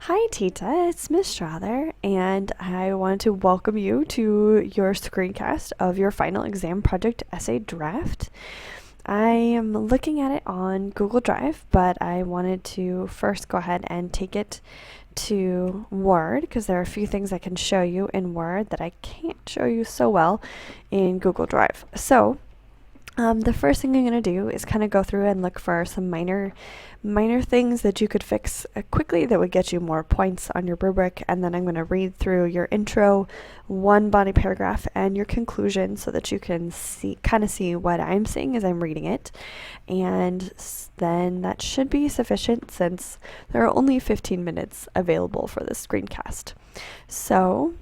Hi, Tita. It's Miss Strother, and I wanted to welcome you to your screencast of your final exam project essay draft. I am looking at it on Google Drive, but I wanted to first go ahead and take it to Word because there are a few things I can show you in Word that I can't show you so well in Google Drive. So, the first thing I'm going to do is kind of go through and look for some minor things that you could fix quickly that would get you more points on your rubric, and then I'm going to read through your intro, one body paragraph, and your conclusion so that you can see what I'm saying as I'm reading it. And then that should be sufficient since there are only 15 minutes available for this screencast. So,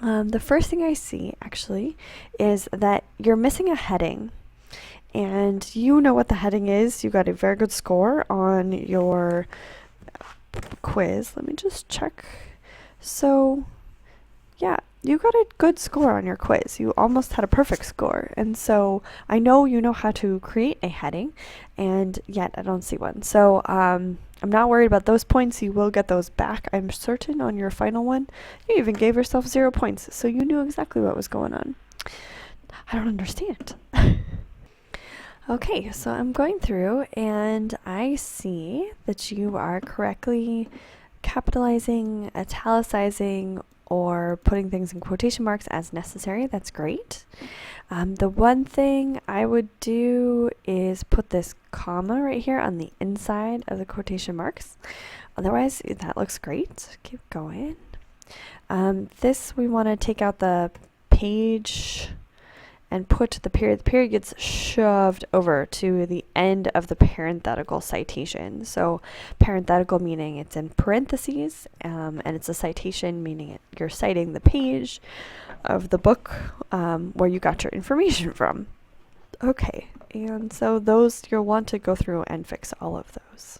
the first thing I see actually is that you're missing a heading. And you know what the heading is. You got a very good score on your quiz. Let me just check. So, yeah, you got a good score on your quiz. You almost had a perfect score. And so I know you know how to create a heading, and yet I don't see one. So, I'm not worried about those points. You will get those back, I'm certain, on your final one. You even gave yourself 0 points, so you knew exactly what was going on. I don't understand. Okay, so I'm going through and I see that you are correctly capitalizing, italicizing, or putting things in quotation marks as necessary. That's great. The one thing I would do is put this comma right here on the inside of the quotation marks. Otherwise, that looks great. Keep going. This, we want to take out the page and put the period. The period gets shoved over to the end of the parenthetical citation. So parenthetical meaning it's in parentheses, and it's a citation meaning you're citing the page of the book where you got your information from. Okay, and so those you'll want to go through and fix all of those.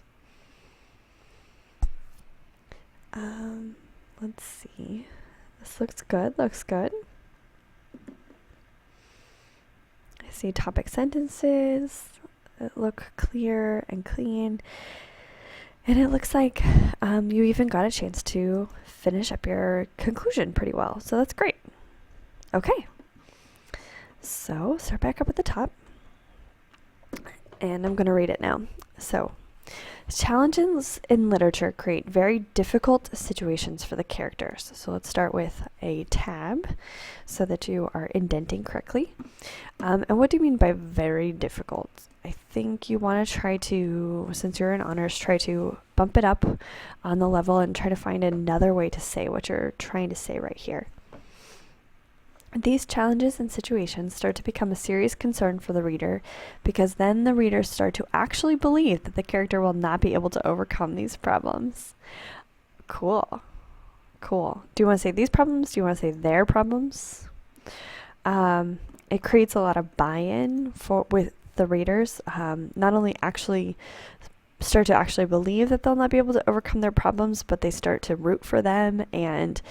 Let's see. This looks good. See topic sentences that look clear and clean, and it looks like you even got a chance to finish up your conclusion pretty well, so that's great. Okay, so start back up at the top, and I'm going to read it now. So, challenges in literature create very difficult situations for the characters. So let's start with a tab so that you are indenting correctly. And what do you mean by very difficult? I think you want to try to, since you're in honors, try to bump it up on the level and try to find another way to say what you're trying to say right here. These challenges and situations start to become a serious concern for the reader because then the readers start to actually believe that the character will not be able to overcome these problems. Cool. Do you want to say these problems? Do you want to say their problems? It creates a lot of buy-in with the readers. Not only start to actually believe that they'll not be able to overcome their problems, but they start to root for them and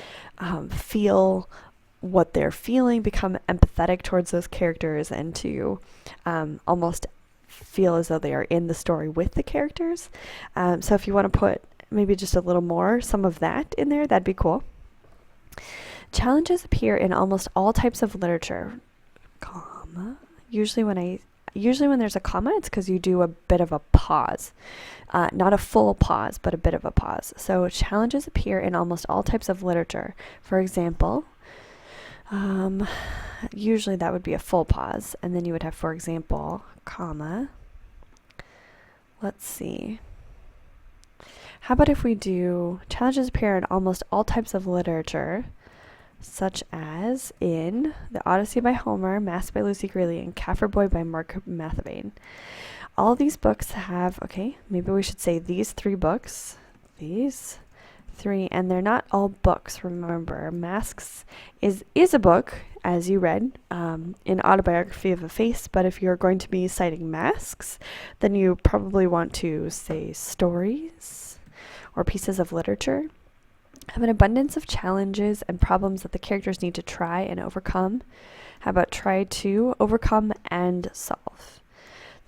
feel what they're feeling, become empathetic towards those characters, and to almost feel as though they are in the story with the characters. So if you want to put maybe just a little more, some of that in there, that'd be cool. Challenges appear in almost all types of literature, comma. Usually when there's a comma, it's because you do a bit of a pause. Not a full pause, but a bit of a pause. So challenges appear in almost all types of literature. For example, usually that would be a full pause, and then you would have, for example, comma. Let's see. How about if we do challenges appear in almost all types of literature, such as in The Odyssey by Homer, Mass by Lucy Greeley, and Kaffir Boy by Mark Mathevane. All these books have, maybe we should say these 3 books. These 3, and they're not all books. Remember, Masks is a book, as you read in Autobiography of a Face, but if you're going to be citing masks, then you probably want to say stories or pieces of literature. Have an abundance of challenges and problems that the characters need to try and overcome. How about try to overcome and solve?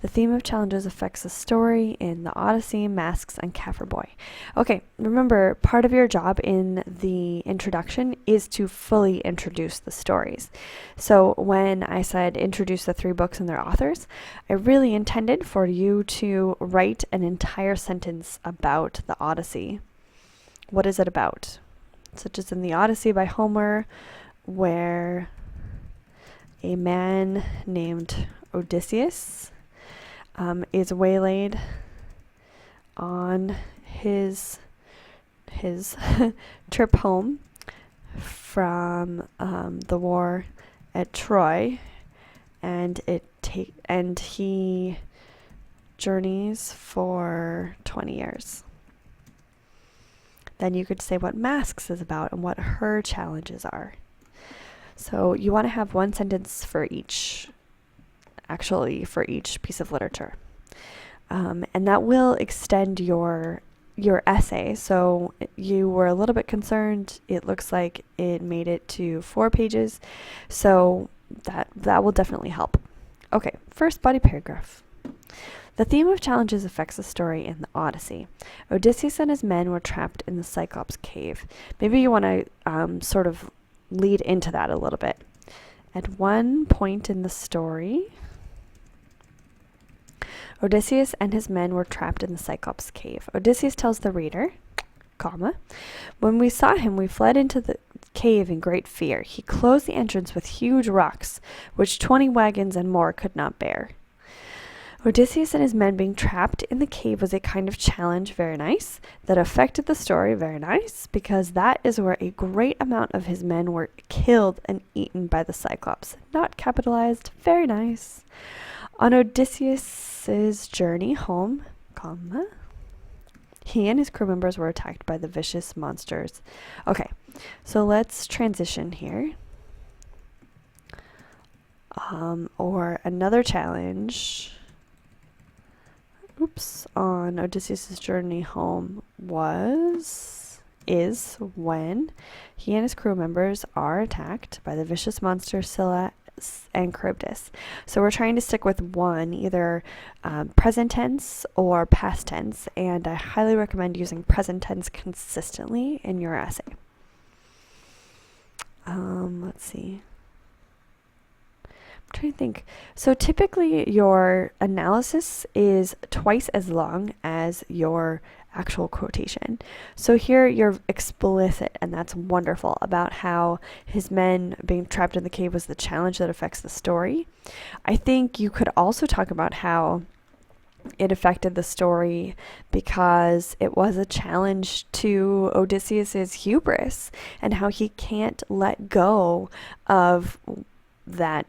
The theme of challenges affects the story in the Odyssey, Masks, and Kaffir Boy. Okay, remember, part of your job in the introduction is to fully introduce the stories. So when I said introduce the 3 books and their authors, I really intended for you to write an entire sentence about the Odyssey. What is it about? Such as in the Odyssey by Homer, where a man named Odysseus is waylaid on his trip home from the war at Troy, and he journeys for 20 years. Then you could say what Masks is about and what her challenges are. So you want to have one sentence for each piece of literature. And that will extend your essay. So you were a little bit concerned. It looks like it made it to 4 pages. So that will definitely help. Okay, first body paragraph. The theme of challenges affects the story in the Odyssey. Odysseus and his men were trapped in the Cyclops cave. Maybe you want to sort of lead into that a little bit. At one point in the story, Odysseus and his men were trapped in the Cyclops cave. Odysseus tells the reader, when we saw him, we fled into the cave in great fear. He closed the entrance with huge rocks, which 20 wagons and more could not bear. Odysseus and his men being trapped in the cave was a kind of challenge, very nice, that affected the story, very nice, because that is where a great amount of his men were killed and eaten by the Cyclops. Not capitalized, very nice. On Odysseus's journey home, he and his crew members were attacked by the vicious monsters. Okay, so let's transition here. Or another challenge. On Odysseus' journey home is when he and his crew members are attacked by the vicious monsters Scylla and Charybdis. So we're trying to stick with one, either present tense or past tense, and I highly recommend using present tense consistently in your essay. Let's see. I'm trying to think. So typically your analysis is twice as long as your actual quotation. So here you're explicit, and that's wonderful, about how his men being trapped in the cave was the challenge that affects the story. I think you could also talk about how it affected the story because it was a challenge to Odysseus's hubris and how he can't let go of that,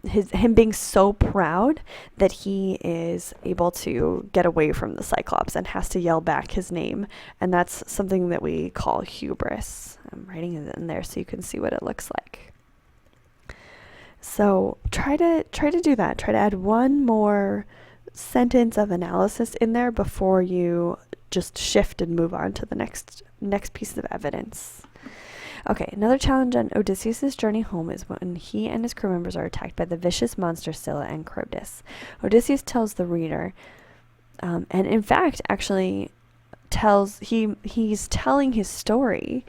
him being so proud that he is able to get away from the Cyclops and has to yell back his name, and that's something that we call hubris. I'm writing it in there so you can see what it looks like. So try to do that. Try to add one more sentence of analysis in there before you just shift and move on to the next piece of evidence. Okay, another challenge on Odysseus' journey home is when he and his crew members are attacked by the vicious monsters Scylla and Charybdis. Odysseus tells the reader, and in fact actually he's telling his story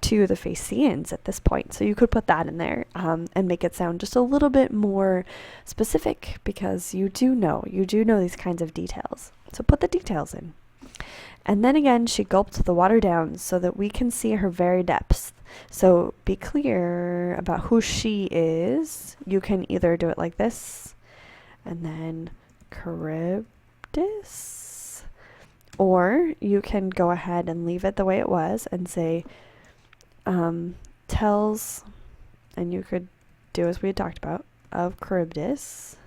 to the Phaeacians at this point. So you could put that in there and make it sound just a little bit more specific, because you do know these kinds of details. So put the details in. And then again, she gulped the water down so that we can see her very depths. So be clear about who she is. You can either do it like this, and then Charybdis, or you can go ahead and leave it the way it was and say, tells, and you could do as we had talked about, of Charybdis.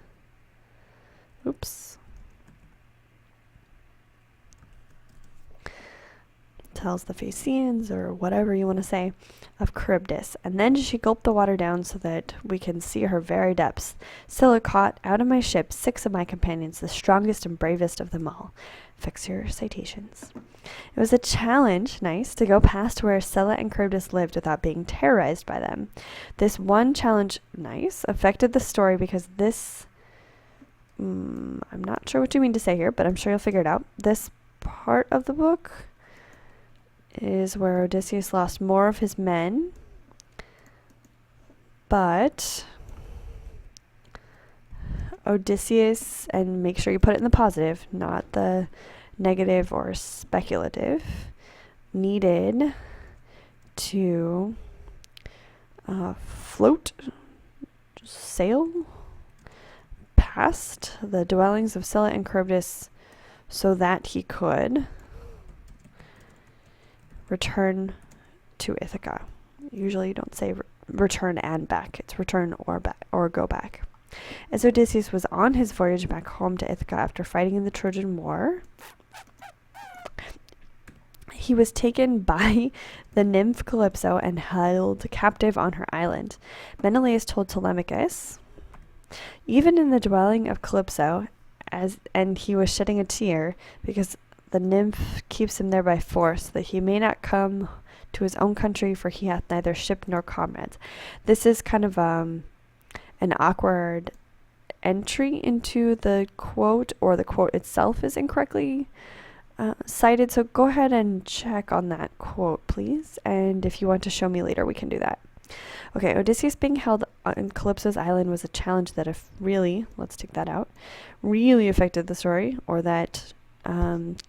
Tells the Phaeacians, or whatever you want to say, of Charybdis. And then she gulped the water down so that we can see her very depths. Scylla caught out of my ship 6 of my companions, the strongest and bravest of them all. Fix your citations. It was a challenge, nice, to go past where Scylla and Charybdis lived without being terrorized by them. This one challenge, nice, affected the story because this I'm not sure what you mean to say here, but I'm sure you'll figure it out. This part of the book is where Odysseus lost more of his men, but Odysseus, and make sure you put it in the positive, not the negative or speculative, needed to sail past the dwellings of Scylla and Charybdis so that he could return to Ithaca. Usually you don't say return and back. It's return or go back. As Odysseus was on his voyage back home to Ithaca after fighting in the Trojan War, he was taken by the nymph Calypso and held captive on her island. Menelaus told Telemachus, even in the dwelling of Calypso, and he was shedding a tear because the nymph keeps him there by force, that he may not come to his own country, for he hath neither ship nor comrades. This is kind of an awkward entry into the quote, or the quote itself is incorrectly cited, so go ahead and check on that quote, please, and if you want to show me later, we can do that. Okay, Odysseus being held on Calypso's island was a challenge that let's take that out, really affected the story, or that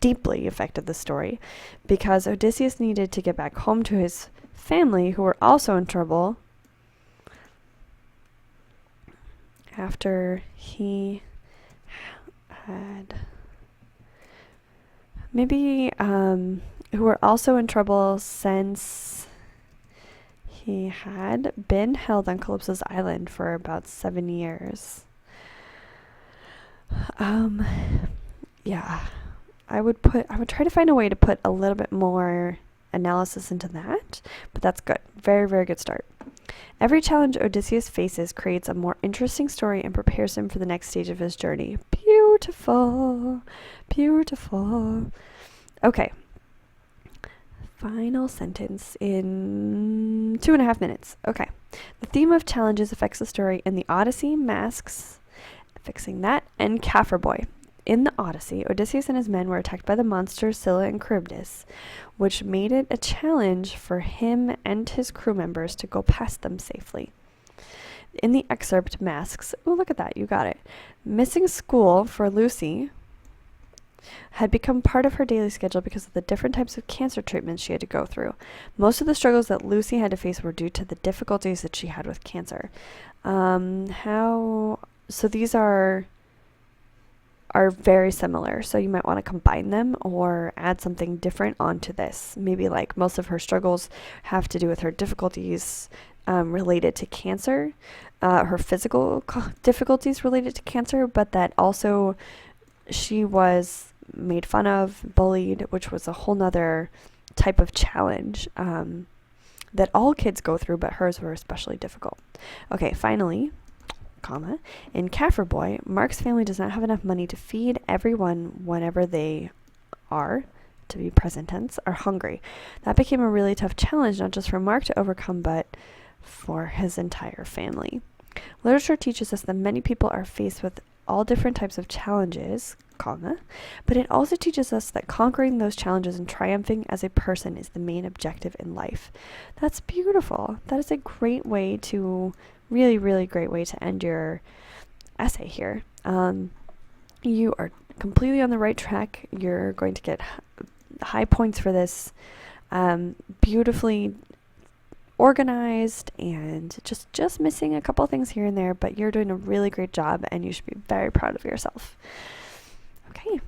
deeply affected the story, because Odysseus needed to get back home to his family, who were also in trouble after he had who were also in trouble since he had been held on Calypso's island for about 7 years. Yeah, I would try to find a way to put a little bit more analysis into that, but that's good. Very, very good start. Every challenge Odysseus faces creates a more interesting story and prepares him for the next stage of his journey. Beautiful. Beautiful. Okay. Final sentence in 2.5 minutes. Okay. The theme of challenges affects the story in the Odyssey, Masks, fixing that, and Kaffir Boy. In the Odyssey, Odysseus and his men were attacked by the monsters Scylla and Charybdis, which made it a challenge for him and his crew members to go past them safely. In the excerpt, Masks, oh, look at that, you got it. Missing school for Lucy had become part of her daily schedule because of the different types of cancer treatments she had to go through. Most of the struggles that Lucy had to face were due to the difficulties that she had with cancer. So these are very similar, so you might want to combine them or add something different onto this. Maybe like most of her struggles have to do with her difficulties related to cancer, her physical difficulties related to cancer, but that also she was made fun of, bullied, which was a whole nother type of challenge that all kids go through, but hers were especially difficult. Okay, finally, in Kaffir Boy, Mark's family does not have enough money to feed everyone whenever they are, to be present tense, are hungry. That became a really tough challenge, not just for Mark to overcome, but for his entire family. Literature teaches us that many people are faced with all different types of challenges, but it also teaches us that conquering those challenges and triumphing as a person is the main objective in life. That's beautiful. That is a great way to, really, really great way to end your essay here. You are completely on the right track. You're going to get high points for this. Beautifully organized and just missing a couple things here and there, but you're doing a really great job and you should be very proud of yourself. Okay,